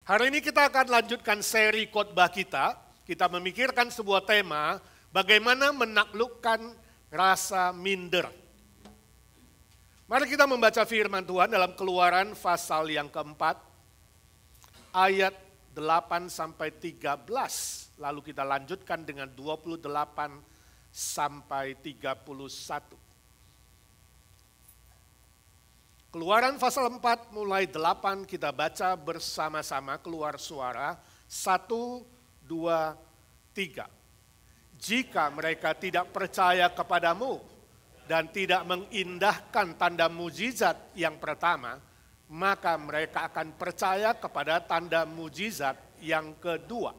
Hari ini kita akan lanjutkan seri khotbah kita. Kita memikirkan sebuah tema, bagaimana menaklukkan rasa minder. Mari kita membaca firman Tuhan dalam Keluaran pasal yang keempat, ayat 8 sampai 13. Lalu kita lanjutkan dengan 28 sampai 31. Keluaran pasal 4 mulai 8 kita baca bersama-sama, keluar suara 1, 2, 3. Jika mereka tidak percaya kepadamu dan tidak mengindahkan tanda mujizat yang pertama, maka mereka akan percaya kepada tanda mujizat yang kedua.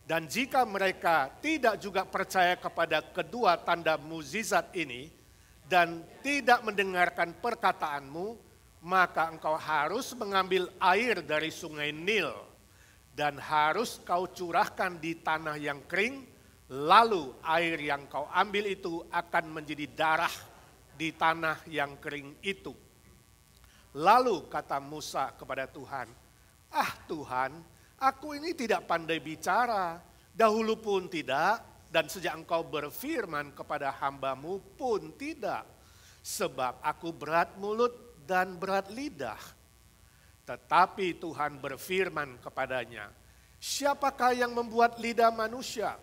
Dan jika mereka tidak juga percaya kepada kedua tanda mujizat ini, dan tidak mendengarkan perkataanmu, maka engkau harus mengambil air dari sungai Nil, dan harus kau curahkan di tanah yang kering, lalu air yang kau ambil itu akan menjadi darah di tanah yang kering itu. Lalu kata Musa kepada Tuhan, Tuhan, aku ini tidak pandai bicara, dahulu pun tidak, dan sejak engkau berfirman kepada hambamu pun tidak. Sebab aku berat mulut dan berat lidah. Tetapi Tuhan berfirman kepadanya, siapakah yang membuat lidah manusia?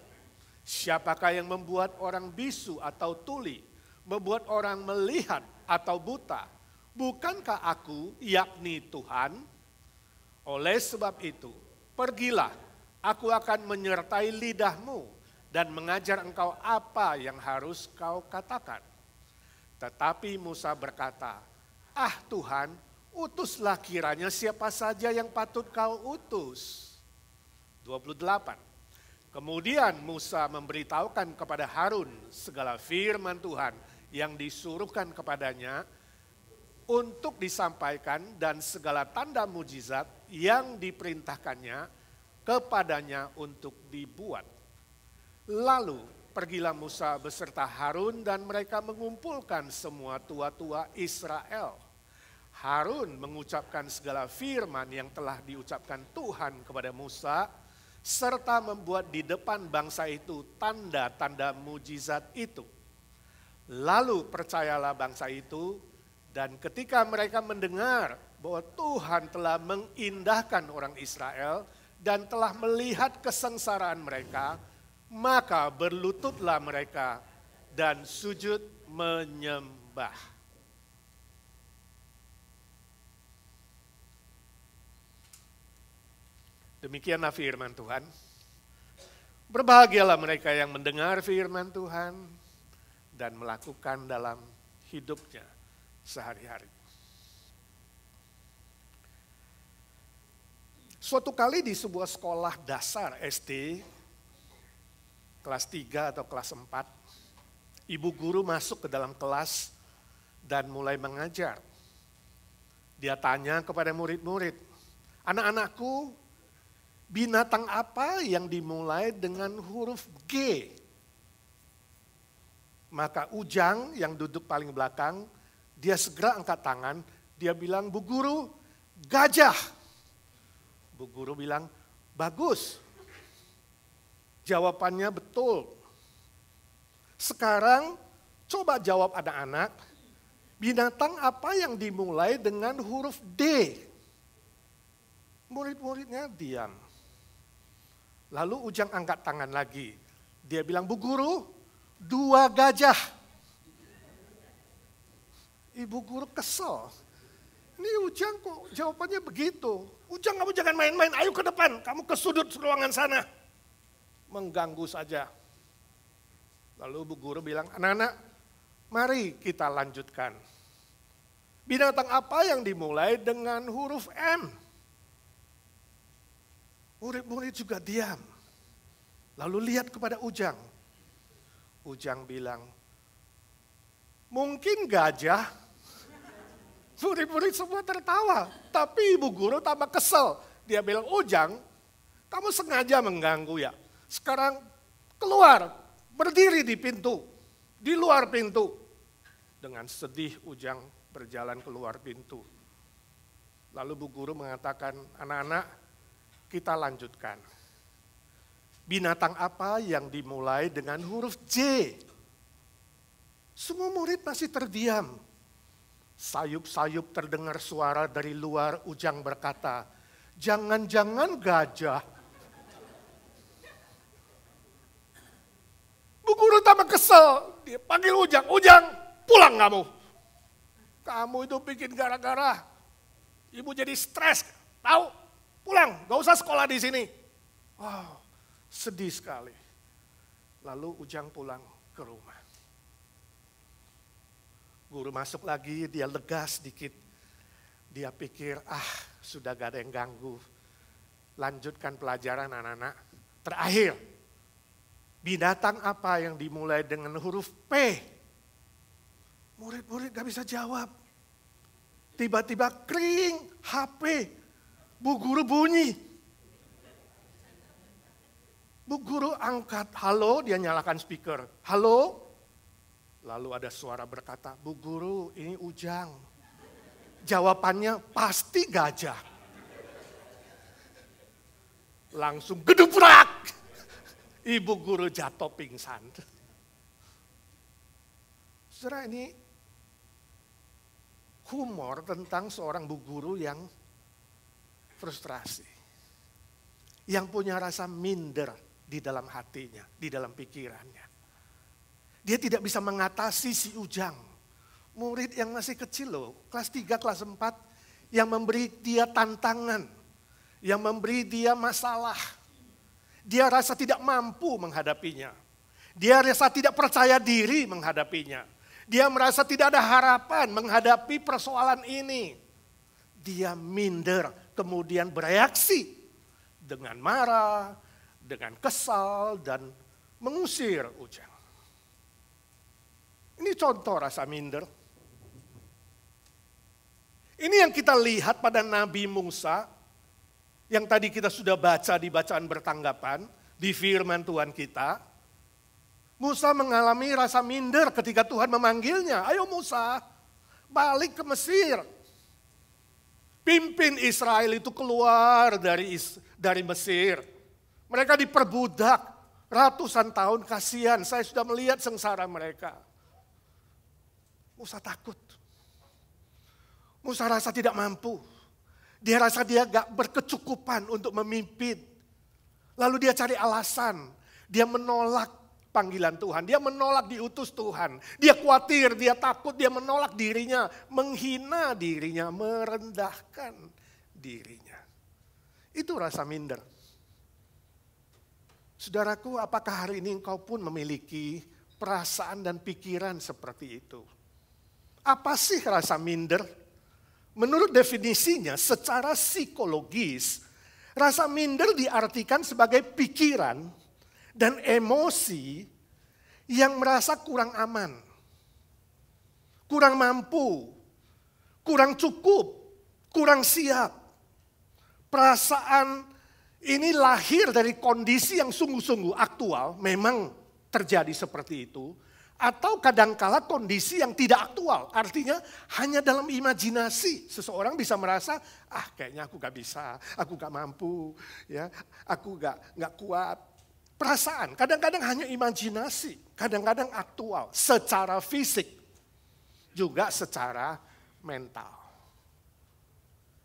Siapakah yang membuat orang bisu atau tuli? Membuat orang melihat atau buta? Bukankah aku, yakni Tuhan? Oleh sebab itu, pergilah, aku akan menyertai lidahmu dan mengajar engkau apa yang harus kau katakan. Tetapi Musa berkata, Tuhan, utuslah kiranya siapa saja yang patut kau utus. 28. Kemudian Musa memberitahukan kepada Harun segala firman Tuhan yang disuruhkan kepadanya untuk disampaikan dan segala tanda mujizat yang diperintahkannya kepadanya untuk dibuat. Lalu pergilah Musa beserta Harun dan mereka mengumpulkan semua tua-tua Israel. Harun mengucapkan segala firman yang telah diucapkan Tuhan kepada Musa, serta membuat di depan bangsa itu tanda-tanda mujizat itu. Lalu percayalah bangsa itu, dan ketika mereka mendengar bahwa Tuhan telah mengindahkan orang Israel dan telah melihat kesengsaraan mereka, maka berlututlah mereka dan sujud menyembah. Demikianlah firman Tuhan. Berbahagialah mereka yang mendengar firman Tuhan dan melakukan dalam hidupnya sehari-hari. Suatu kali di sebuah sekolah dasar SD, kelas 3 atau kelas 4, ibu guru masuk ke dalam kelas dan mulai mengajar. Dia tanya kepada murid-murid, anak-anakku, binatang apa yang dimulai dengan huruf G? Maka Ujang yang duduk paling belakang, dia segera angkat tangan, dia bilang, Bu Guru, gajah. Bu Guru bilang, bagus. Jawabannya betul. Sekarang coba jawab anak-anak, binatang apa yang dimulai dengan huruf D? Murid-muridnya diam. Lalu Ujang angkat tangan lagi. Dia bilang, Bu Guru, 2 gajah. Ibu guru kesel. Ini Ujang kok jawabannya begitu. Ujang, kamu jangan main-main, ayo ke depan, kamu ke sudut ruangan sana. Mengganggu saja. Lalu Bu Guru bilang, anak-anak mari kita lanjutkan. Binatang apa yang dimulai dengan huruf M? Murid-murid juga diam. Lalu lihat kepada Ujang. Ujang bilang, mungkin gajah. Murid-murid semua tertawa. Tapi Ibu Guru tambah kesel. Dia bilang, Ujang, kamu sengaja mengganggu ya. Sekarang keluar, berdiri di pintu, di luar pintu. Dengan sedih Ujang berjalan keluar pintu. Lalu Bu Guru mengatakan, anak-anak Kita lanjutkan. Binatang apa yang dimulai dengan huruf J? Semua murid masih terdiam. Sayup-sayup terdengar suara dari luar. Ujang berkata, jangan-jangan gajah. Bu guru tambah kesel. Dia panggil Ujang, Ujang pulang kamu. Kamu itu bikin gara-gara. Ibu jadi stres. Tahu? Pulang, gak usah sekolah di sini. Wow, sedih sekali. Lalu Ujang pulang ke rumah. Guru masuk lagi, dia lega sedikit. Dia pikir, sudah gak ada yang ganggu. Lanjutkan pelajaran anak-anak. Terakhir, binatang apa yang dimulai dengan huruf P? Murid-murid gak bisa jawab. Tiba-tiba kering, HP. Bu guru bunyi. Bu guru angkat, halo, dia nyalakan speaker. Halo? Lalu ada suara berkata, Bu guru ini Ujang. Jawabannya pasti gajah. Langsung gedubrak. Ibu guru jatuh pingsan. Saudara, ini humor tentang seorang bu guru yang frustrasi. Yang punya rasa minder di dalam hatinya, di dalam pikirannya. Dia tidak bisa mengatasi si Ujang. Murid yang masih kecil loh, kelas 3, kelas 4, yang memberi dia tantangan, yang memberi dia masalah. Dia rasa tidak mampu menghadapinya. Dia rasa tidak percaya diri menghadapinya. Dia merasa tidak ada harapan menghadapi persoalan ini. Dia minder, kemudian bereaksi dengan marah, dengan kesal, dan mengusir Ujang. Ini contoh rasa minder. Ini yang kita lihat pada Nabi Musa, yang tadi kita sudah baca di bacaan bertanggapan, di firman Tuhan kita. Musa mengalami rasa minder ketika Tuhan memanggilnya, ayo Musa, balik ke Mesir. Pimpin Israel itu keluar dari Mesir. Mereka diperbudak ratusan tahun, kasihan, saya sudah melihat sengsara mereka. Musa takut. Musa rasa tidak mampu. Dia rasa dia gak berkecukupan untuk memimpin. Lalu dia cari alasan. Dia menolak panggilan Tuhan. Dia menolak diutus Tuhan. Dia khawatir, dia takut, dia menolak dirinya. Menghina dirinya, merendahkan dirinya. Itu rasa minder. Saudaraku, apakah hari ini engkau pun memiliki perasaan dan pikiran seperti itu? Apa sih rasa minder? Menurut definisinya secara psikologis, rasa minder diartikan sebagai pikiran dan emosi yang merasa kurang aman, kurang mampu, kurang cukup, kurang siap. Perasaan ini lahir dari kondisi yang sungguh-sungguh aktual, memang terjadi seperti itu. Atau kadangkala kondisi yang tidak aktual, artinya hanya dalam imajinasi seseorang bisa merasa, kayaknya aku gak bisa, aku gak mampu, ya, aku gak kuat. Perasaan, kadang-kadang hanya imajinasi, kadang-kadang aktual, secara fisik, juga secara mental.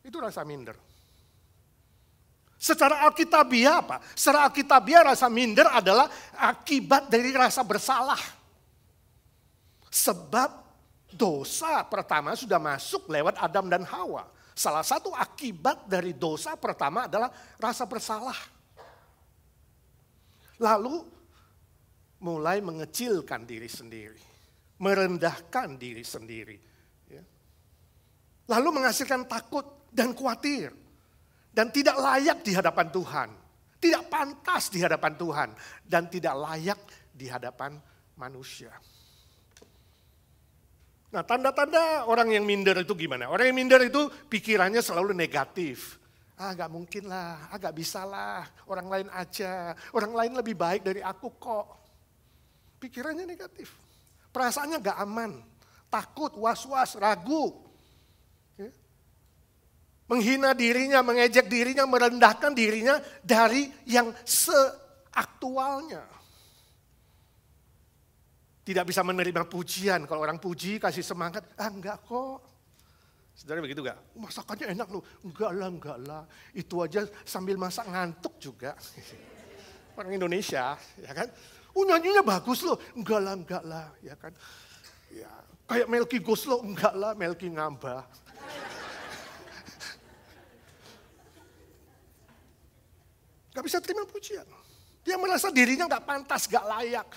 Itu rasa minder. Secara alkitabiah apa? Secara alkitabiah rasa minder adalah akibat dari rasa bersalah. Sebab dosa pertama sudah masuk lewat Adam dan Hawa. Salah satu akibat dari dosa pertama adalah rasa bersalah. Lalu mulai mengecilkan diri sendiri. Merendahkan diri sendiri. Lalu menghasilkan takut dan khawatir. Dan tidak layak di hadapan Tuhan. Tidak pantas di hadapan Tuhan. Dan tidak layak di hadapan manusia. Nah, tanda-tanda orang yang minder itu gimana? Orang yang minder itu pikirannya selalu negatif. Gak mungkin lah, gak bisa lah, orang lain aja. Orang lain lebih baik dari aku kok. Pikirannya negatif. Perasaannya gak aman, takut, was-was, ragu. menghina dirinya, mengejek dirinya, merendahkan dirinya dari yang seaktualnya. Tidak bisa menerima pujian. Kalau orang puji, kasih semangat. Enggak kok. Saudara begitu enggak? Masakannya enak loh. Enggak lah. Itu aja sambil masak ngantuk juga. Orang Indonesia, ya kan? Nyanyinya bagus loh. Enggak lah, ya kan? Ya, kayak Melky Goslow, enggak lah, Melky ngambah. Enggak bisa terima pujian. Dia merasa dirinya enggak pantas, enggak layak.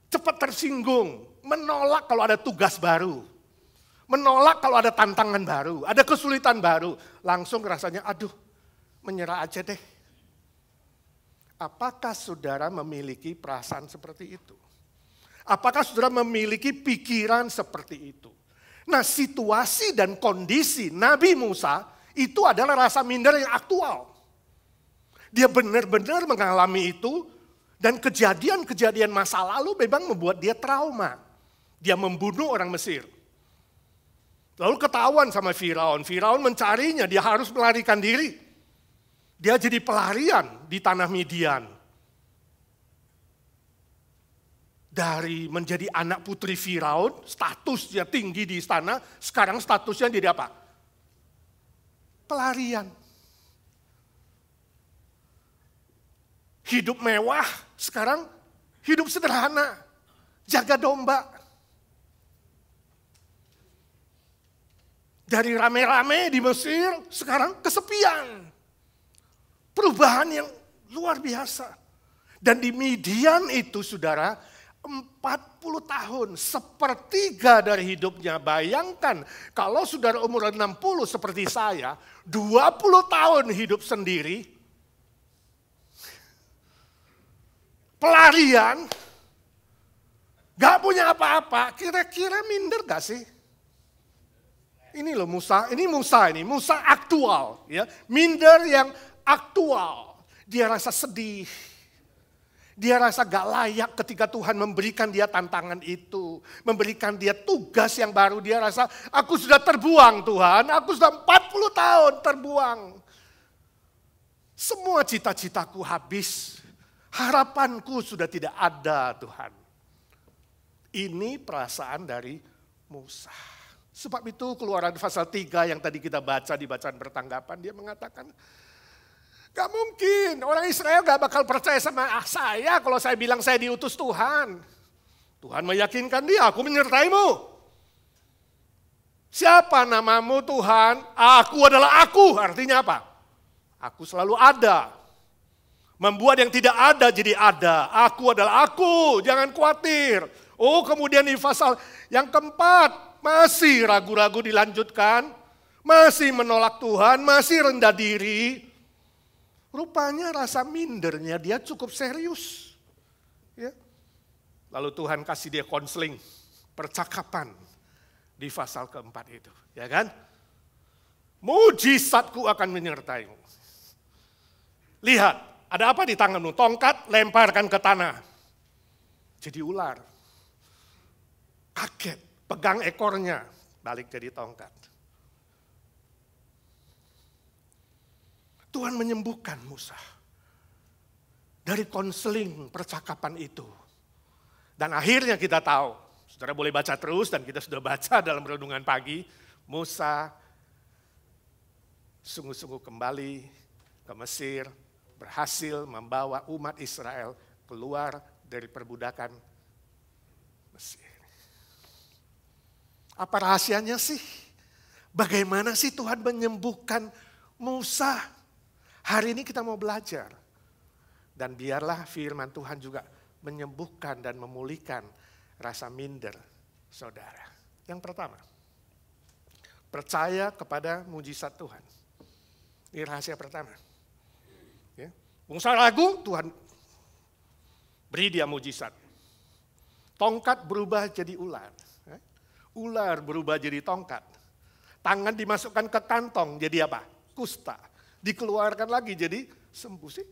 Cepat tersinggung, menolak kalau ada tugas baru. Menolak kalau ada tantangan baru, ada kesulitan baru. Langsung rasanya, aduh, menyerah aja deh. Apakah saudara memiliki perasaan seperti itu? Apakah saudara memiliki pikiran seperti itu? Nah, situasi dan kondisi Nabi Musa itu adalah rasa minder yang aktual. Dia benar-benar mengalami itu. Dan kejadian-kejadian masa lalu memang membuat dia trauma. Dia membunuh orang Mesir. Lalu ketahuan sama Firaun. Firaun mencarinya, dia harus melarikan diri. Dia jadi pelarian di tanah Midian. Dari menjadi anak putri Firaun, statusnya tinggi di istana, sekarang statusnya jadi apa? Pelarian. Hidup mewah, sekarang hidup sederhana, jaga domba. Dari rame-rame di Mesir, sekarang kesepian. Perubahan yang luar biasa. Dan di Midian itu saudara, 40 tahun, sepertiga dari hidupnya. Bayangkan kalau saudara umur 60 seperti saya, 20 tahun hidup sendiri, pelarian, gak punya apa-apa, kira-kira minder gak sih? Ini loh Musa aktual, ya, minder yang aktual. Dia rasa sedih, dia rasa gak layak ketika Tuhan memberikan dia tantangan itu, memberikan dia tugas yang baru. Dia rasa aku sudah terbuang Tuhan, aku sudah 40 tahun terbuang. Semua cita-citaku habis. Harapanku sudah tidak ada Tuhan. Ini perasaan dari Musa. Sebab itu Keluaran pasal 3 yang tadi kita baca di bacaan bertanggapan, dia mengatakan, gak mungkin orang Israel gak bakal percaya sama saya kalau saya bilang saya diutus Tuhan. Tuhan meyakinkan dia, aku menyertaimu. Siapa namamu Tuhan? Aku adalah aku, artinya apa? Aku selalu ada. Membuat yang tidak ada jadi ada. Aku adalah aku, jangan khawatir. Oh, kemudian di pasal yang keempat, masih ragu-ragu dilanjutkan. Masih menolak Tuhan, masih rendah diri. Rupanya rasa mindernya dia cukup serius. Ya. Lalu Tuhan kasih dia konseling, percakapan di pasal keempat itu. Ya kan? Mujizatku akan menyertaimu. Lihat. Ada apa di tanganmu? Tongkat, lemparkan ke tanah. Jadi ular. Kaget, pegang ekornya, balik jadi tongkat. Tuhan menyembuhkan Musa. Dari konseling percakapan itu. Dan akhirnya kita tahu, saudara boleh baca terus dan kita sudah baca dalam renungan pagi, Musa sungguh-sungguh kembali ke Mesir, berhasil membawa umat Israel keluar dari perbudakan Mesir. Apa rahasianya sih? Bagaimana sih Tuhan menyembuhkan Musa? Hari ini kita mau belajar. Dan biarlah firman Tuhan juga menyembuhkan dan memulihkan rasa minder saudara. Yang pertama, percaya kepada mujizat Tuhan. Ini rahasia pertama. Ya. Musa ragu, Tuhan beri dia mujizat. Tongkat berubah jadi ular. Ular berubah jadi tongkat. Tangan dimasukkan ke kantong jadi apa? Kusta. Dikeluarkan lagi jadi sembuh sih.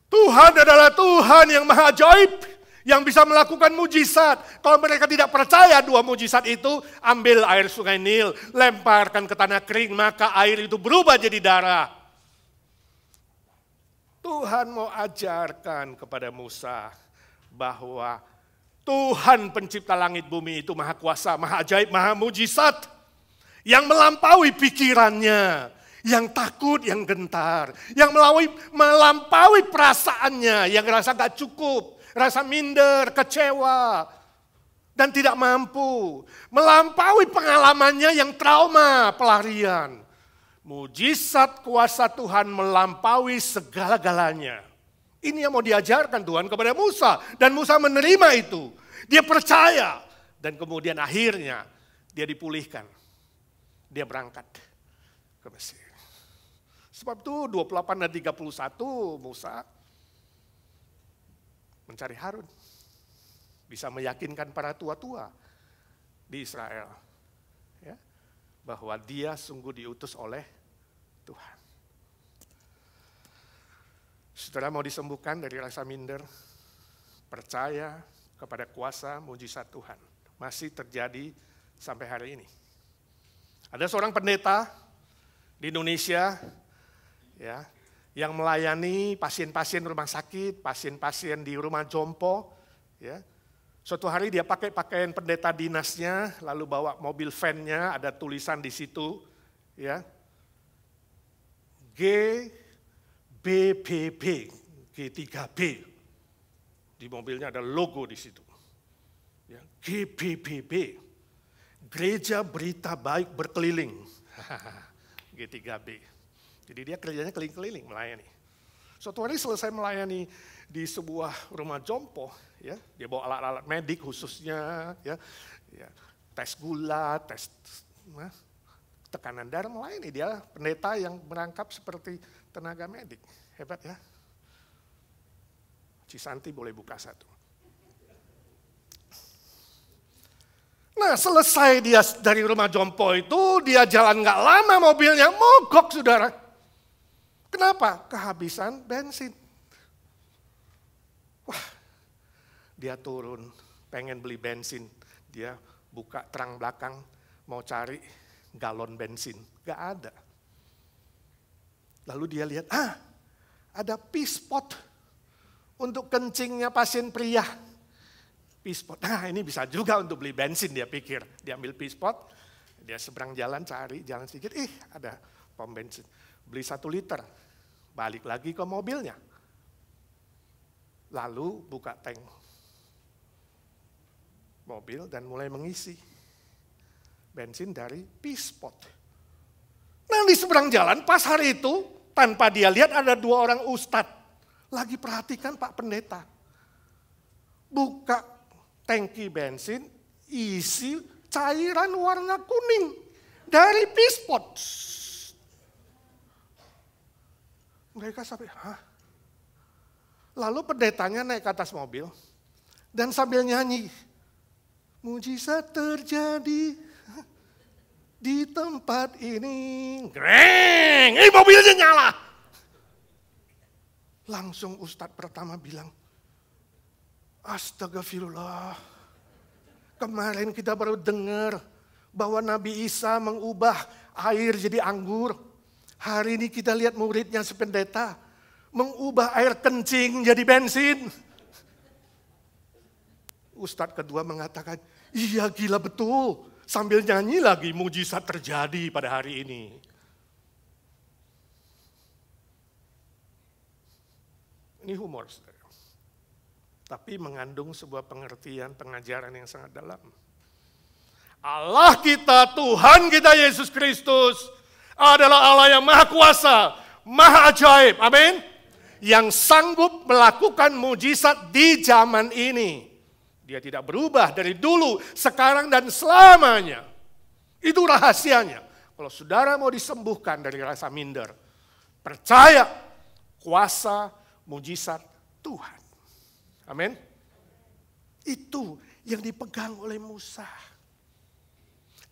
Tuhan adalah Tuhan yang maha ajaib. yang bisa melakukan mujizat. Kalau mereka tidak percaya dua mujizat itu, ambil air sungai Nil, lemparkan ke tanah kering, maka air itu berubah jadi darah. Tuhan mau ajarkan kepada Musa bahwa Tuhan pencipta langit bumi itu maha kuasa, maha ajaib, maha mujizat. Yang melampaui pikirannya, yang takut, yang gentar. Yang melampaui perasaannya, yang rasa gak cukup, rasa minder, kecewa, dan tidak mampu. Melampaui pengalamannya yang trauma, pelarian. Mujizat kuasa Tuhan melampaui segala-galanya. Ini yang mau diajarkan Tuhan kepada Musa. Dan Musa menerima itu. Dia percaya. Dan kemudian akhirnya dia dipulihkan. Dia berangkat ke Mesir. Sebab itu 28 dan 31 Musa mencari Harun. Bisa meyakinkan para tua-tua di Israel. Ya, bahwa dia sungguh diutus oleh Tuhan. Saudara mau disembuhkan dari rasa minder, percaya kepada kuasa mujizat Tuhan. Masih terjadi sampai hari ini. Ada seorang pendeta di Indonesia ya, yang melayani pasien-pasien rumah sakit, pasien-pasien di rumah jompo. Ya. Suatu hari dia pakai pakaian pendeta dinasnya, lalu bawa mobil van-nya, ada tulisan di situ, ya, GBBB, G3B. Di mobilnya ada logo di situ. Ya, GBBB, Gereja Berita Baik Berkeliling. G3B. Jadi dia kerjanya keliling-keliling melayani. Suatu hari selesai melayani di sebuah rumah jompo, ya, dia bawa alat-alat medik khususnya, ya, tes gula, tes tekanan darah, melayani. Dia pendeta yang merangkap seperti tenaga medik. Hebat ya. Cisanti boleh buka satu. Nah selesai dia dari rumah jompo itu, dia jalan gak lama mobilnya, mogok saudara. Kenapa? Kehabisan bensin. Wah, dia turun, pengen beli bensin. Dia buka terang belakang, mau cari galon bensin. Gak ada. Lalu dia lihat, ada pispot untuk kencingnya pasien pria. Pispot, nah ini bisa juga untuk beli bensin dia pikir. Dia ambil pispot, dia seberang jalan cari, jalan sedikit, ada pom bensin. Beli 1 liter, balik lagi ke mobilnya. Lalu buka tank mobil dan mulai mengisi bensin dari pispot. Nah di seberang jalan pas hari itu, tanpa dia lihat ada 2 orang ustadz. Lagi perhatikan Pak Pendeta. Buka tangki bensin, isi cairan warna kuning dari pispot. Mereka sampai, Lalu pendetanya naik ke atas mobil dan sambil nyanyi, mujizat terjadi di tempat ini. Greng, mobilnya nyala. Langsung ustadz pertama bilang, astagfirullah, kemarin kita baru dengar bahwa Nabi Isa mengubah air jadi anggur. Hari ini kita lihat muridnya sependeta mengubah air kencing jadi bensin. Ustadz kedua mengatakan, iya gila betul. Sambil nyanyi lagi, mujizat terjadi pada hari ini. Ini humor, saudara. Tapi mengandung sebuah pengertian, pengajaran yang sangat dalam. Allah kita, Tuhan kita Yesus Kristus adalah Allah yang maha kuasa, maha ajaib, amin. Yang sanggup melakukan mujizat di zaman ini. Dia tidak berubah dari dulu, sekarang dan selamanya. Itu rahasianya. Kalau saudara mau disembuhkan dari rasa minder, percaya kuasa mujizat Tuhan. Amin. Itu yang dipegang oleh Musa.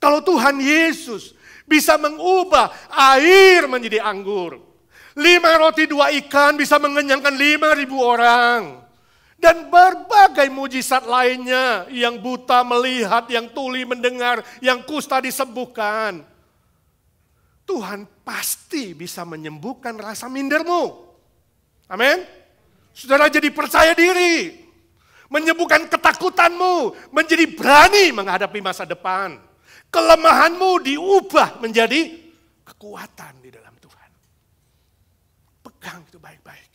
Kalau Tuhan Yesus bisa mengubah air menjadi anggur. 5 roti 2 ikan bisa mengenyangkan 5.000 orang. Dan berbagai mujizat lainnya, yang buta melihat, yang tuli mendengar, yang kusta disembuhkan. Tuhan pasti bisa menyembuhkan rasa mindermu. Amin. Saudara jadi percaya diri, menyembuhkan ketakutanmu, menjadi berani menghadapi masa depan. Kelemahanmu diubah menjadi kekuatan di dalam Tuhan. Pegang itu baik-baik.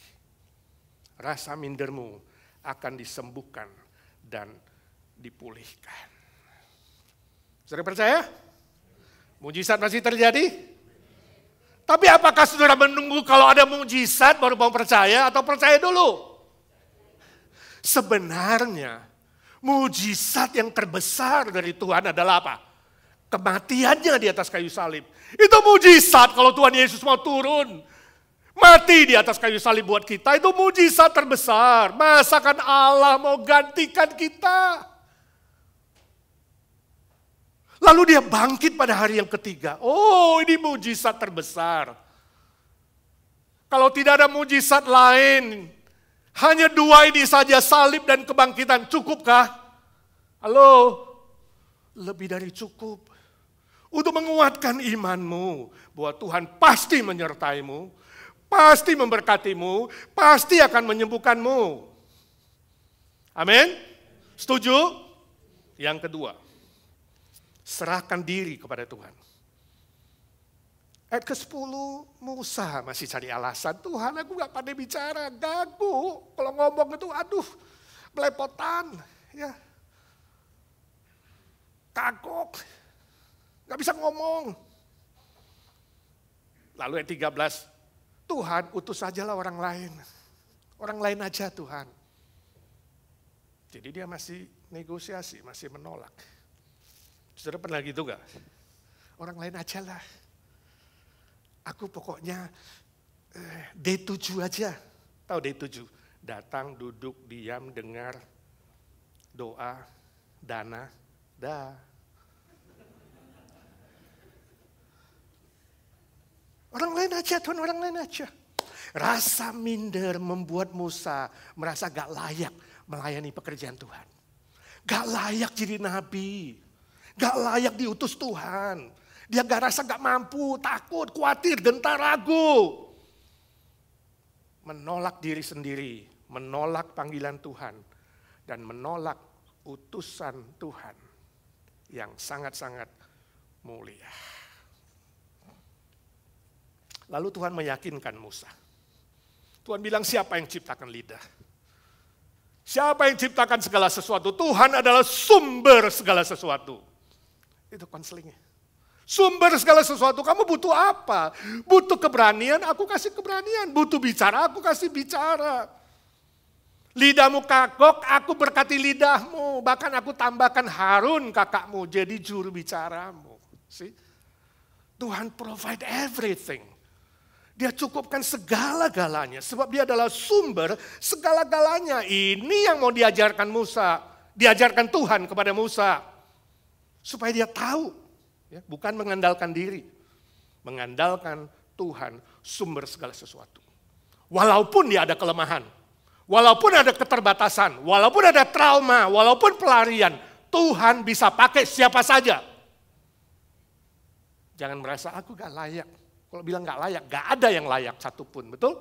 Rasa mindermu akan disembuhkan dan dipulihkan. Saudara percaya? Mujizat masih terjadi? Tapi apakah saudara menunggu kalau ada mujizat baru mau percaya atau percaya dulu? Sebenarnya mujizat yang terbesar dari Tuhan adalah apa? Kematiannya di atas kayu salib. Itu mujizat kalau Tuhan Yesus mau turun. Mati di atas kayu salib buat kita, itu mujizat terbesar. Masakan Allah mau gantikan kita. Lalu dia bangkit pada hari yang ketiga. Oh, ini mujizat terbesar. Kalau tidak ada mujizat lain, hanya dua ini saja, salib dan kebangkitan, cukupkah? Halo? Lebih dari cukup. Untuk menguatkan imanmu bahwa Tuhan pasti menyertaimu, pasti memberkatimu, pasti akan menyembuhkanmu. Amin? Setuju? Yang kedua, serahkan diri kepada Tuhan. Ayat ke-10, Musa masih cari alasan. Tuhan, aku gak pandai bicara, gagu. Kalau ngomong itu, aduh, belepotan. Ya. Kagok. Gak bisa ngomong. Lalu ayat 13, Tuhan utus sajalah orang lain. Orang lain aja Tuhan. Jadi dia masih negosiasi, masih menolak. Saudara pernah gitu gak? Orang lain aja lah. Aku pokoknya D7 aja. Tahu D7? Datang, duduk, diam, dengar, doa, dana, dah. Orang lain aja, Tuhan, orang lain aja. Rasa minder membuat Musa merasa gak layak melayani pekerjaan Tuhan. Gak layak jadi nabi. Gak layak diutus Tuhan. Dia rasa gak mampu, takut, khawatir, gentar, ragu. Menolak diri sendiri, menolak panggilan Tuhan. Dan menolak utusan Tuhan yang sangat-sangat mulia. Lalu Tuhan meyakinkan Musa. Tuhan bilang, siapa yang ciptakan lidah? Siapa yang ciptakan segala sesuatu? Tuhan adalah sumber segala sesuatu. Itu konselingnya. Sumber segala sesuatu, kamu butuh apa? Butuh keberanian, aku kasih keberanian. Butuh bicara, aku kasih bicara. Lidahmu kagok, aku berkati lidahmu. Bahkan aku tambahkan Harun kakakmu jadi juru bicaramu. See? Tuhan provide everything. Dia cukupkan segala-galanya. Sebab dia adalah sumber segala-galanya. Ini yang mau diajarkan Musa. Diajarkan Tuhan kepada Musa. Supaya dia tahu. Ya, bukan mengandalkan diri. Mengandalkan Tuhan sumber segala sesuatu. Walaupun dia ada kelemahan. Walaupun ada keterbatasan. Walaupun ada trauma. Walaupun pelarian. Tuhan bisa pakai siapa saja. Jangan merasa aku gak layak. Kalau bilang gak layak, gak ada yang layak satupun, betul?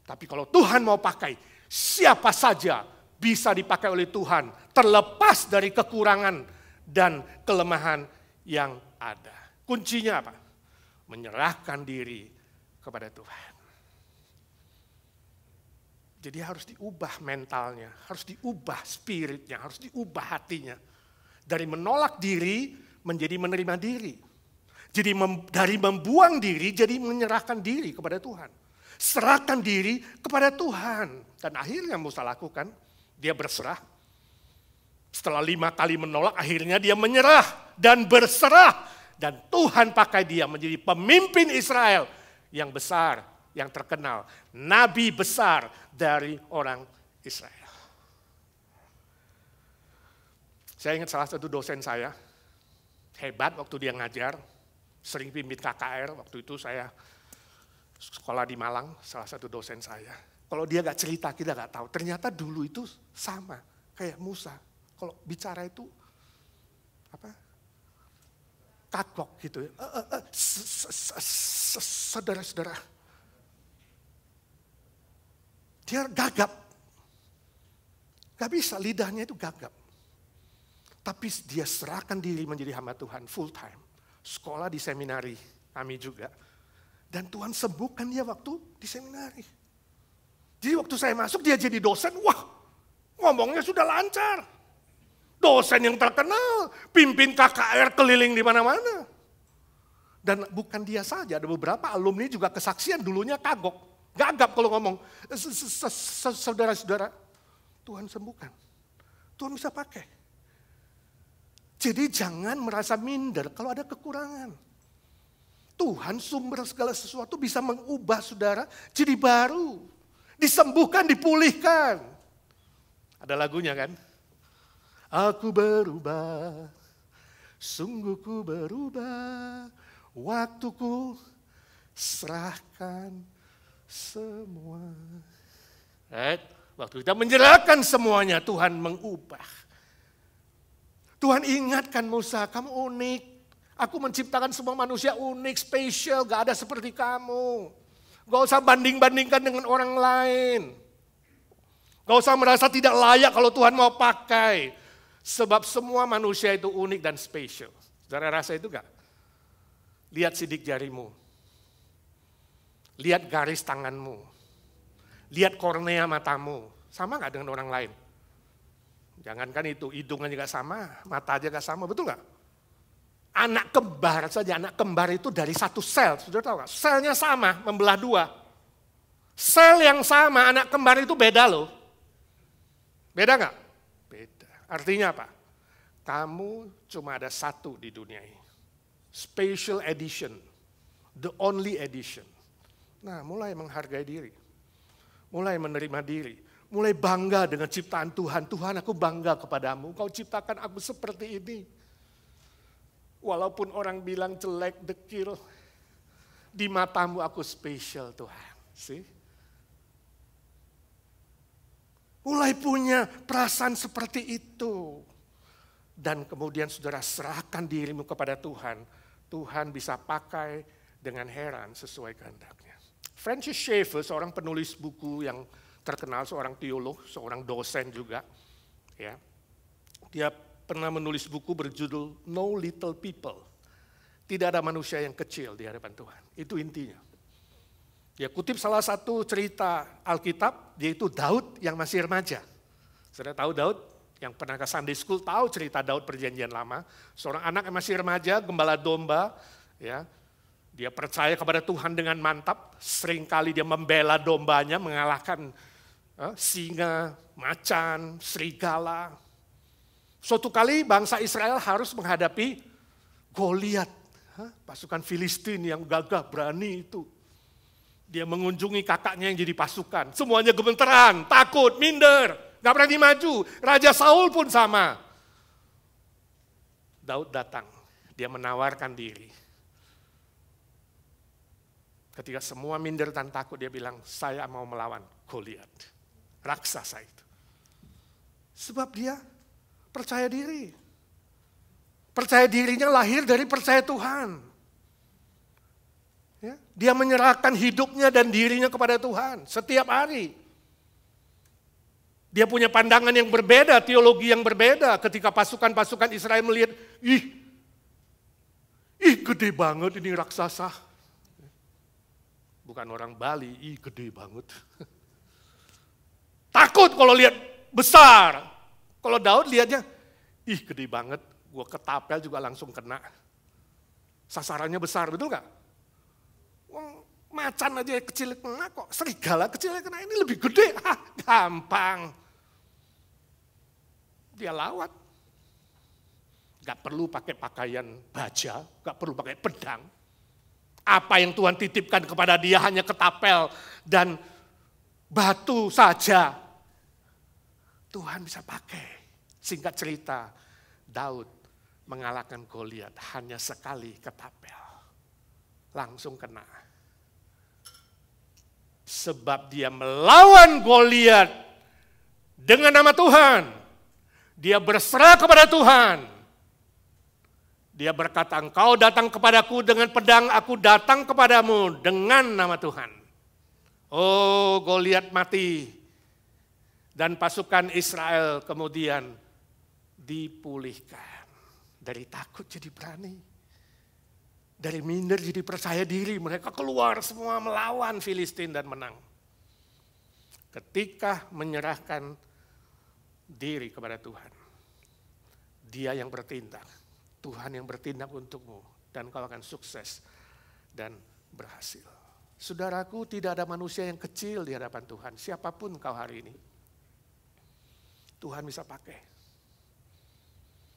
Tapi kalau Tuhan mau pakai, siapa saja bisa dipakai oleh Tuhan. Terlepas dari kekurangan dan kelemahan yang ada. Kuncinya apa? Menyerahkan diri kepada Tuhan. Jadi harus diubah mentalnya, harus diubah spiritnya, harus diubah hatinya. Dari menolak diri menjadi menerima diri. Jadi dari membuang diri jadi menyerahkan diri kepada Tuhan. Serahkan diri kepada Tuhan. Dan akhirnya Musa lakukan, dia berserah. Setelah 5 kali menolak, akhirnya dia menyerah dan berserah. Dan Tuhan pakai dia menjadi pemimpin Israel yang besar, yang terkenal. Nabi besar dari orang Israel. Saya ingat salah satu dosen saya, hebat waktu dia ngajar. Sering pimpin KKR, waktu itu saya sekolah di Malang, salah satu dosen saya. Kalau dia gak cerita, kita gak tahu. Ternyata dulu itu sama, kayak Musa. Kalau bicara itu, kagok gitu ya. Saudara-saudara. Dia gagap. Gak bisa, lidahnya itu gagap. Tapi dia serahkan diri menjadi hamba Tuhan full time. Sekolah di seminari, kami juga. Dan Tuhan sembuhkan dia waktu di seminari. Jadi waktu saya masuk dia jadi dosen, wah ngomongnya sudah lancar. Dosen yang terkenal, pimpin KKR keliling di mana-mana. Dan bukan dia saja, ada beberapa alumni juga kesaksian dulunya kagok. Gagap kalau ngomong, saudara-saudara, Tuhan sembuhkan. Tuhan bisa pakai. Jadi jangan merasa minder kalau ada kekurangan. Tuhan sumber segala sesuatu bisa mengubah saudara jadi baru. Disembuhkan, dipulihkan. Ada lagunya kan? Aku berubah, sungguh ku berubah, waktuku serahkan semua. Waktu kita menyerahkan semuanya, Tuhan mengubah. Tuhan ingatkan Musa, kamu unik. Aku menciptakan semua manusia unik, spesial, gak ada seperti kamu. Gak usah banding-bandingkan dengan orang lain. Gak usah merasa tidak layak kalau Tuhan mau pakai. Sebab semua manusia itu unik dan spesial. Saudara rasa itu gak? Lihat sidik jarimu. Lihat garis tanganmu. Lihat kornea matamu. Sama gak dengan orang lain? Jangankan itu, hidungnya juga sama, mata aja gak sama, betul gak? Anak kembar saja, anak kembar itu dari satu sel, sudah tahu gak? Selnya sama, membelah dua. Sel yang sama, anak kembar itu beda loh. Beda gak? Beda. Artinya apa? Kamu cuma ada satu di dunia ini. Special edition, the only edition. Nah, mulai menghargai diri, mulai menerima diri. Mulai bangga dengan ciptaan Tuhan. Tuhan, aku bangga kepadamu. Kau ciptakan aku seperti ini. Walaupun orang bilang jelek, dekil. Di matamu aku spesial Tuhan. See? Mulai punya perasaan seperti itu. Dan kemudian saudara serahkan dirimu kepada Tuhan. Tuhan bisa pakai dengan heran sesuai kehendaknya. Francis Schaeffer, seorang penulis buku yang terkenal, seorang teolog, seorang dosen juga. Ya, dia pernah menulis buku berjudul No Little People. Tidak ada manusia yang kecil di hadapan Tuhan. Itu intinya. Dia kutip salah satu cerita Alkitab, yaitu Daud yang masih remaja. Saudara tahu Daud? Yang pernah ke Sunday School tahu cerita Daud perjanjian lama. Seorang anak yang masih remaja, gembala domba. Ya, dia percaya kepada Tuhan dengan mantap. Seringkali dia membela dombanya, mengalahkan singa, macan, serigala. Suatu kali bangsa Israel harus menghadapi Goliat, pasukan Filistin yang gagah berani itu. Dia mengunjungi kakaknya yang jadi pasukan. Semuanya gemeteran, takut, minder, gak berani maju. Raja Saul pun sama. Daud datang, dia menawarkan diri. Ketika semua minder dan takut, dia bilang, saya mau melawan Goliat. Raksasa itu. Sebab dia percaya diri. Percaya dirinya lahir dari percaya Tuhan. Ya, dia menyerahkan hidupnya dan dirinya kepada Tuhan setiap hari. Dia punya pandangan yang berbeda, teologi yang berbeda ketika pasukan-pasukan Israel melihat, ih gede banget ini raksasa. Bukan orang Bali, ih gede banget. Takut kalau lihat besar. Kalau Daud lihatnya, ih gede banget, gue ketapel juga langsung kena. Sasarannya besar, betul gak? Macan aja kecil kena kok, serigala kecil kena, ini lebih gede. Gampang. Dia lawat. Gak perlu pakai pakaian baja, gak perlu pakai pedang. Apa yang Tuhan titipkan kepada dia hanya ketapel dan batu saja. Tuhan bisa pakai. Singkat cerita, Daud mengalahkan Goliat hanya sekali ketapel. Langsung kena. Sebab dia melawan Goliat dengan nama Tuhan. Dia berserah kepada Tuhan. Dia berkata, engkau datang kepadaku dengan pedang, aku datang kepadamu dengan nama Tuhan. Oh, Goliat mati. Dan pasukan Israel kemudian dipulihkan. Dari takut jadi berani. Dari minder jadi percaya diri. Mereka keluar semua melawan Filistin dan menang. Ketika menyerahkan diri kepada Tuhan. Dia yang bertindak. Tuhan yang bertindak untukmu. Dan kau akan sukses dan berhasil. Saudaraku, tidak ada manusia yang kecil di hadapan Tuhan. Siapapun kau hari ini. Tuhan bisa pakai.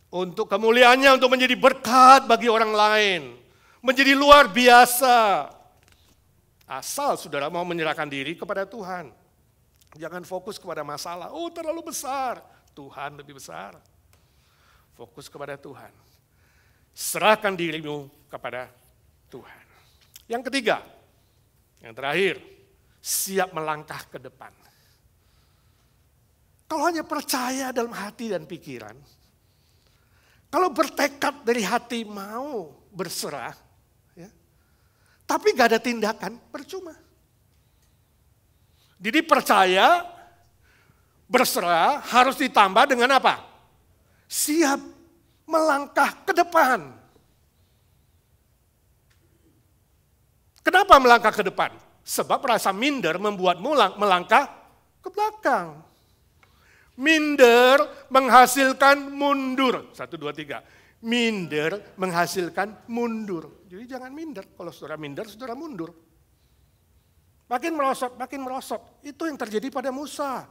Untuk kemuliaannya, untuk menjadi berkat bagi orang lain. Menjadi luar biasa. Asal saudara mau menyerahkan diri kepada Tuhan. Jangan fokus kepada masalah. Oh, terlalu besar. Tuhan lebih besar. Fokus kepada Tuhan. Serahkan dirimu kepada Tuhan. Yang ketiga, yang terakhir, siap melangkah ke depan. Kalau hanya percaya dalam hati dan pikiran, kalau bertekad dari hati mau berserah, ya, tapi gak ada tindakan, percuma. Jadi percaya, berserah harus ditambah dengan apa? Siap melangkah ke depan. Kenapa melangkah ke depan? Sebab rasa minder membuatmu melangkah ke belakang. Minder menghasilkan mundur. 1, 2, 3. Minder menghasilkan mundur. Jadi jangan minder. Kalau saudara minder, saudara mundur. Makin merosot. Itu yang terjadi pada Musa.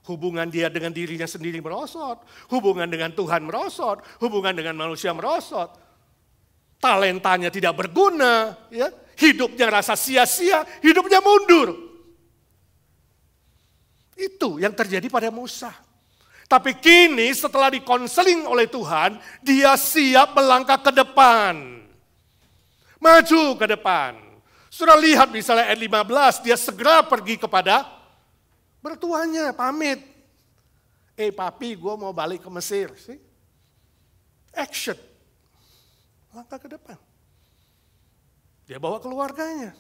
Hubungan dia dengan dirinya sendiri merosot. Hubungan dengan Tuhan merosot. Hubungan dengan manusia merosot. Talentanya tidak berguna. Ya. Hidupnya rasa sia-sia. Hidupnya mundur. Itu yang terjadi pada Musa. Tapi kini setelah dikonseling oleh Tuhan, dia siap melangkah ke depan. Maju ke depan. Sudah lihat misalnya ayat 15, dia segera pergi kepada mertuanya, pamit. Papi, gue mau balik ke Mesir. See? Action. Langkah ke depan. Dia bawa keluarganya.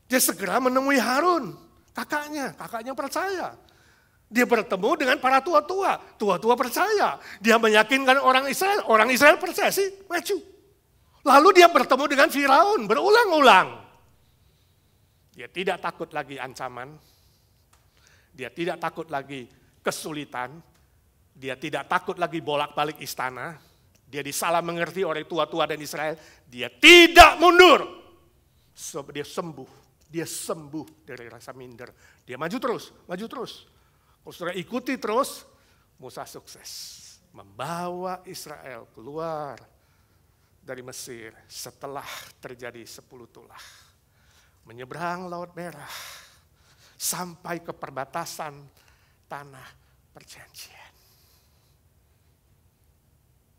Dia segera menemui Harun, kakaknya percaya. Dia bertemu dengan para tua-tua percaya. Dia meyakinkan orang Israel percaya sih, maju. Lalu dia bertemu dengan Firaun berulang-ulang. Dia tidak takut lagi ancaman. Dia tidak takut lagi kesulitan. Dia tidak takut lagi bolak-balik istana. Dia disalah mengerti oleh tua-tua dan Israel. Dia tidak mundur. Sebab dia sembuh. Dia sembuh dari rasa minder. Dia maju terus. Kalau saudara ikuti terus, Musa sukses. Membawa Israel keluar dari Mesir setelah terjadi 10 tulah. Menyeberang Laut Merah sampai ke perbatasan tanah perjanjian.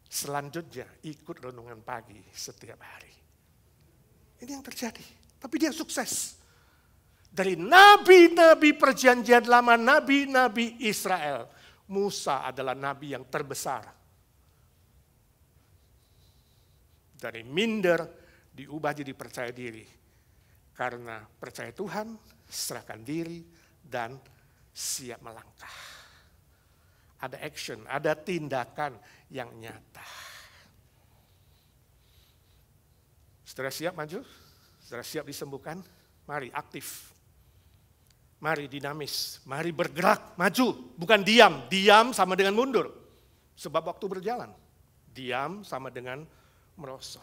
Selanjutnya ikut renungan pagi setiap hari. Ini yang terjadi. Tapi dia sukses. Dari nabi-nabi perjanjian lama, nabi-nabi Israel, Musa adalah nabi yang terbesar. Dari minder diubah jadi percaya diri. Karena percaya Tuhan, serahkan diri, dan siap melangkah. Ada action, ada tindakan yang nyata. Saudara siap maju? Saudara siap disembuhkan? Mari aktif. Mari dinamis, mari bergerak, maju. Bukan diam, diam sama dengan mundur. Sebab waktu berjalan. Diam sama dengan merosot.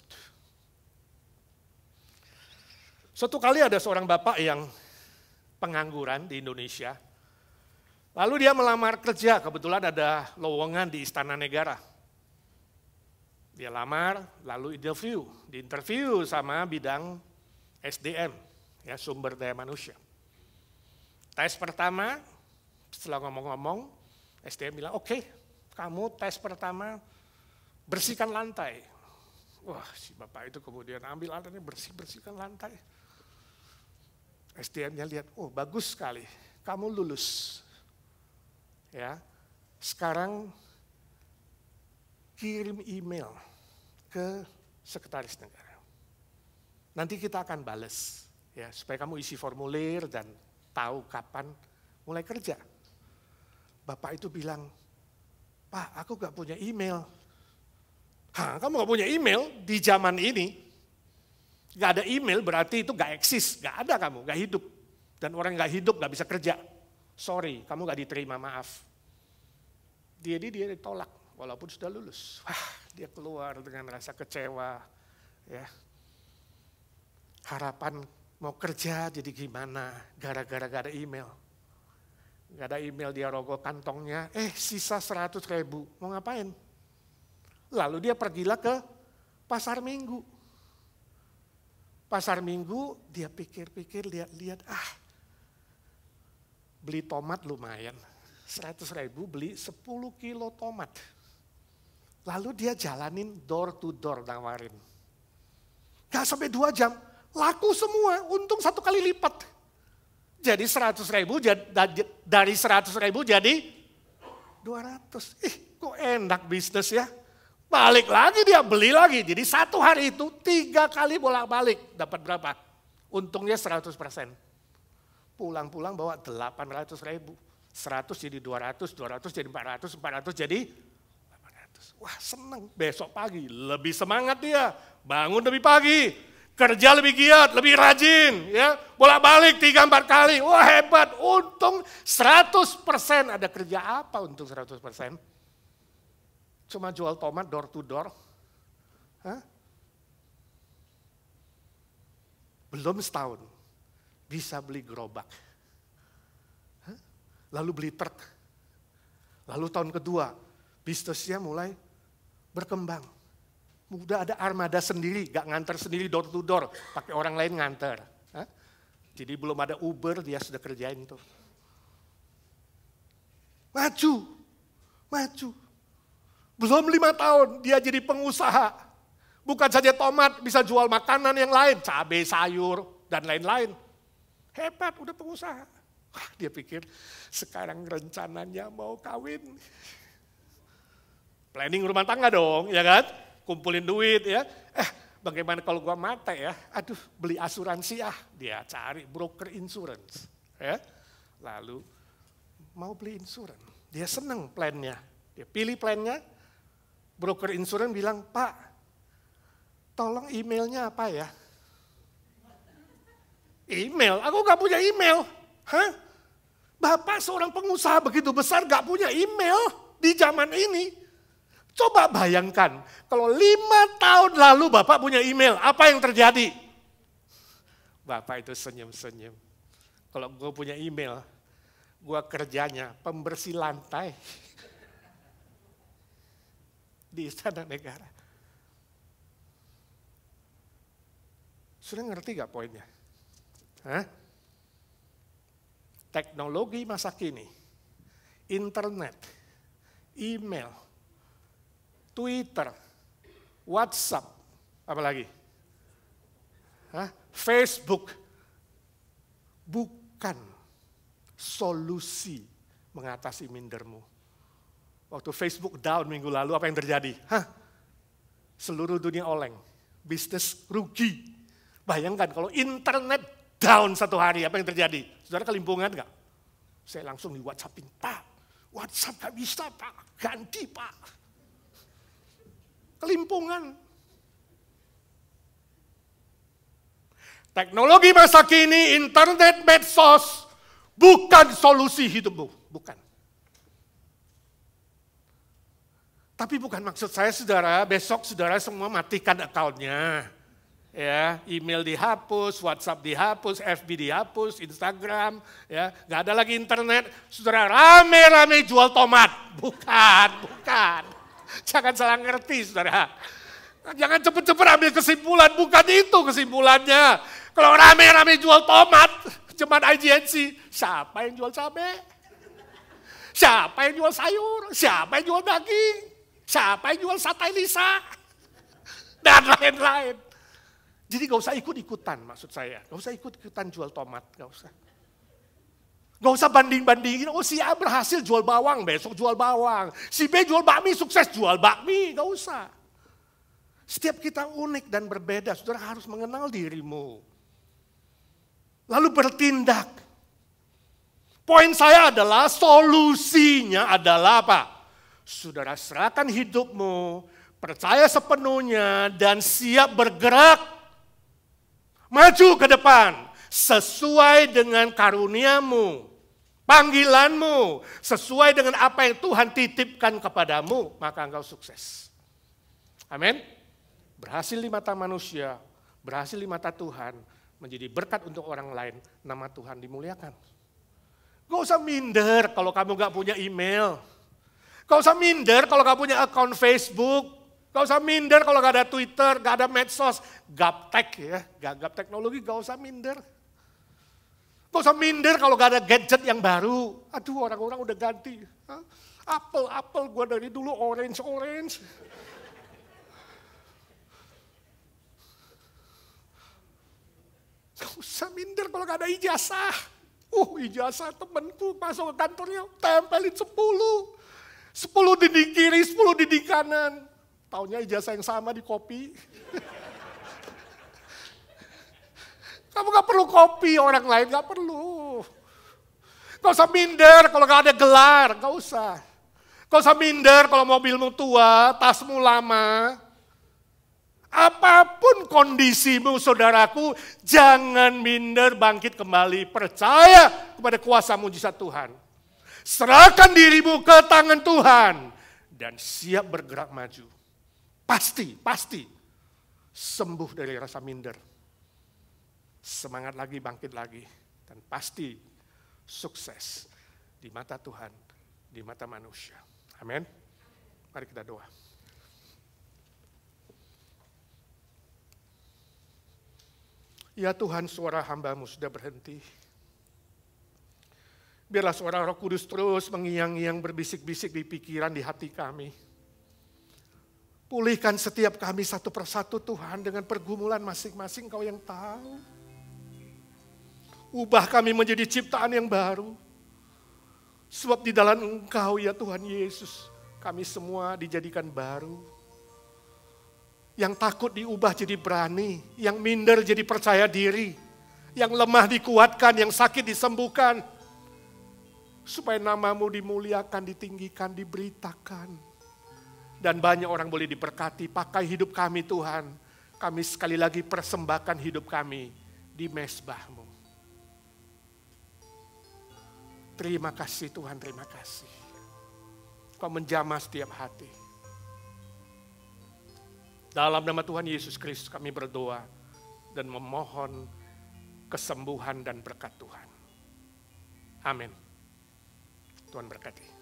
Suatu kali ada seorang bapak yang pengangguran di Indonesia. Lalu dia melamar kerja, kebetulan ada lowongan di Istana Negara. Dia lamar, lalu diinterview sama bidang SDM, ya, sumber daya manusia. Tes pertama, setelah ngomong-ngomong, SDM bilang, oke, kamu tes pertama bersihkan lantai. Wah, si bapak itu kemudian ambil alatnya bersihkan lantai. SDM-nya lihat, oh bagus sekali, kamu lulus. Ya, sekarang kirim email ke sekretaris negara. Nanti kita akan bales, ya supaya kamu isi formulir dan tahu kapan mulai kerja. Bapak itu bilang, Pak, aku gak punya email. Hah, kamu gak punya email di zaman ini? Gak ada email berarti itu gak eksis, gak ada kamu, gak hidup. Dan orang gak hidup gak bisa kerja. Sorry, kamu gak diterima, maaf. Dia ditolak, walaupun sudah lulus. Wah, dia keluar dengan rasa kecewa. Ya. Harapan mau kerja jadi gimana, gara-gara gak ada email. Gak ada email, dia rogoh kantongnya, sisa 100.000, mau ngapain? Lalu dia pergilah ke pasar Minggu. Pasar Minggu dia pikir-pikir, lihat-lihat, beli tomat lumayan. 100.000 beli 10 kilo tomat. Lalu dia jalanin door to door nawarin. Gak sampai 2 jam, laku semua, untung 1 kali lipat. Jadi 100.000 dari 100.000 jadi 200. Kok enak bisnis ya. Balik lagi dia beli lagi. Jadi 1 hari itu 3 kali bolak-balik. Dapat berapa? Untungnya 100%. Pulang-pulang bawa 800.000. 100 jadi 200, 200 jadi 400, 400 jadi 800. Wah seneng. Besok pagi lebih semangat dia. Bangun lebih pagi. Kerja lebih giat, lebih rajin. Ya, bolak-balik 3-4 kali. Wah hebat. Untung 100%. Ada kerja apa untung 100%? Cuma jual tomat door to door. Hah? Belum setahun. Bisa beli gerobak. Hah? Lalu beli truk. Lalu tahun kedua, bisnisnya mulai berkembang. Udah ada armada sendiri, gak nganter sendiri door to door. Pakai orang lain nganter. Hah? Jadi belum ada Uber, dia sudah kerjain tuh. Maju. Belum 5 tahun dia jadi pengusaha. Bukan saja tomat, bisa jual makanan yang lain. Cabai, sayur, dan lain-lain. Hebat, udah pengusaha. Wah, dia pikir sekarang rencananya mau kawin. Planning rumah tangga dong, ya kan? Kumpulin duit ya. Bagaimana kalau gua mati ya? Aduh, beli asuransi ah. Dia cari broker insurance. Ya. Lalu mau beli insurance. Dia seneng plannya. Dia pilih plannya. Broker insurance bilang, Pak, tolong emailnya apa ya? Email? Aku gak punya email. Hah? Bapak seorang pengusaha begitu besar gak punya email di zaman ini. Coba bayangkan, kalau 5 tahun lalu Bapak punya email, apa yang terjadi? Bapak itu senyum-senyum. Kalau gue punya email, gue kerjanya pembersih lantai. Di istana negara. Sudah ngerti gak poinnya? Hah? Teknologi masa kini, internet, email, Twitter, WhatsApp, apa lagi? Hah? Facebook, bukan solusi mengatasi mindermu. Waktu Facebook down minggu lalu, apa yang terjadi? Seluruh dunia oleng, bisnis rugi. Bayangkan kalau internet down 1 hari, apa yang terjadi? Saudara kelimpungan gak? Saya langsung di WhatsAppin, Pak, WhatsApp gak bisa Pak, ganti Pak. Kelimpungan. Teknologi masa kini, internet, medsos, bukan solusi hidupmu, bukan. Tapi bukan maksud saya saudara, besok saudara semua matikan akunnya. Ya, email dihapus, WhatsApp dihapus, FB dihapus, Instagram, ya, nggak ada lagi internet. Saudara rame-rame jual tomat. Bukan. Jangan salah ngerti saudara. Jangan cepet-cepet ambil kesimpulan, bukan itu kesimpulannya. Kalau rame-rame jual tomat, jemaat IGNC, siapa yang jual cabai? Siapa yang jual sayur? Siapa yang jual daging? Siapa yang jual sate Lisa? Dan lain-lain. Jadi gak usah ikut-ikutan maksud saya. Gak usah ikut-ikutan jual tomat, gak usah. Gak usah banding-bandingin, oh si A berhasil jual bawang, besok jual bawang. Si B jual bakmi, sukses jual bakmi, gak usah. Setiap kita unik dan berbeda, saudara harus mengenal dirimu. Lalu bertindak. Poin saya adalah solusinya adalah apa? Saudara serahkan hidupmu, percaya sepenuhnya dan siap bergerak. Maju ke depan sesuai dengan karuniamu. Panggilanmu sesuai dengan apa yang Tuhan titipkan kepadamu, maka engkau sukses. Amin. Berhasil di mata manusia, berhasil di mata Tuhan, menjadi berkat untuk orang lain, nama Tuhan dimuliakan. Gak usah minder kalau kamu gak punya email. Gak usah minder kalau gak punya akun Facebook. Gak usah minder kalau gak ada Twitter, gak ada medsos. Gaptek ya, gagap teknologi gak usah minder. Gak usah minder kalau gak ada gadget yang baru. Aduh, orang-orang udah ganti. Apple, gue dari dulu orange. Gak usah minder kalau gak ada ijazah. Ijazah temanku masuk ke kantornya, tempelin 10. 10 dinding kiri, 10 dinding kanan. Taunya ijazah yang sama di kopi. Kamu gak perlu kopi, orang lain gak perlu. Gak usah minder kalau gak ada gelar, gak usah. Gak usah minder kalau mobilmu tua, tasmu lama. Apapun kondisimu saudaraku, jangan minder, bangkit kembali. Percaya kepada kuasa mujizat Tuhan. Serahkan dirimu ke tangan Tuhan. Dan siap bergerak maju. Pasti sembuh dari rasa minder. Semangat lagi, bangkit lagi. Dan pasti sukses di mata Tuhan, di mata manusia. Amin. Mari kita doa. Ya Tuhan, suara hamba-Mu sudah berhenti. Biarlah suara Roh Kudus terus mengiang-iang, berbisik-bisik di pikiran, di hati kami. Pulihkan setiap kami satu persatu Tuhan, dengan pergumulan masing-masing Kau yang tahu. Ubah kami menjadi ciptaan yang baru. Sebab di dalam Engkau ya Tuhan Yesus, kami semua dijadikan baru. Yang takut diubah jadi berani, yang minder jadi percaya diri, yang lemah dikuatkan, yang sakit disembuhkan. Supaya nama-Mu dimuliakan, ditinggikan, diberitakan. Dan banyak orang boleh diberkati, pakai hidup kami Tuhan. Kami sekali lagi persembahkan hidup kami di mezbah-Mu. Terima kasih Tuhan, terima kasih. Kau menjamah setiap hati. Dalam nama Tuhan Yesus Kristus kami berdoa dan memohon kesembuhan dan berkat Tuhan. Amin. Tuhan berkati.